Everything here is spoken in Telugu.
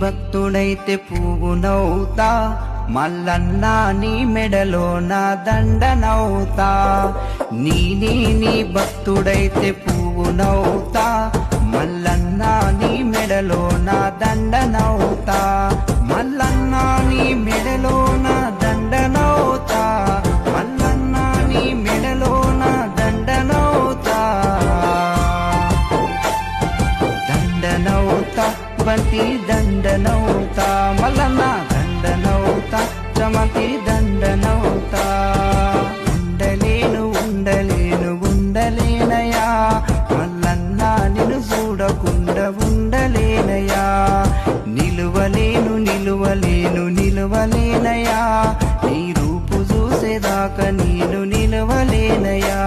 భక్తుడైతే పువ్వునవుతా, మల్లన్న నీ మెడలో నా దండనవుతా. నీ భక్తుడైతే పువ్వునవుతా, మల్లన్న నీ మెడలో నా దండనవుతా. మల్లన్న నీ మెడలో నా దండనవుతా, మల్లన్న నీ మెడలో నా దండనవుతా. దండనవుతా బంతి దండనవుతా, మల్లన్న దండనవుతా, చమతి దండనవుతా. ఉండలేనయా మల్లన్న నిన్ను చూడకుండా ఉండలేనయా. నిలువలేనయా నీ రూపు చూసేదాకా నేను నిలవలేనయా.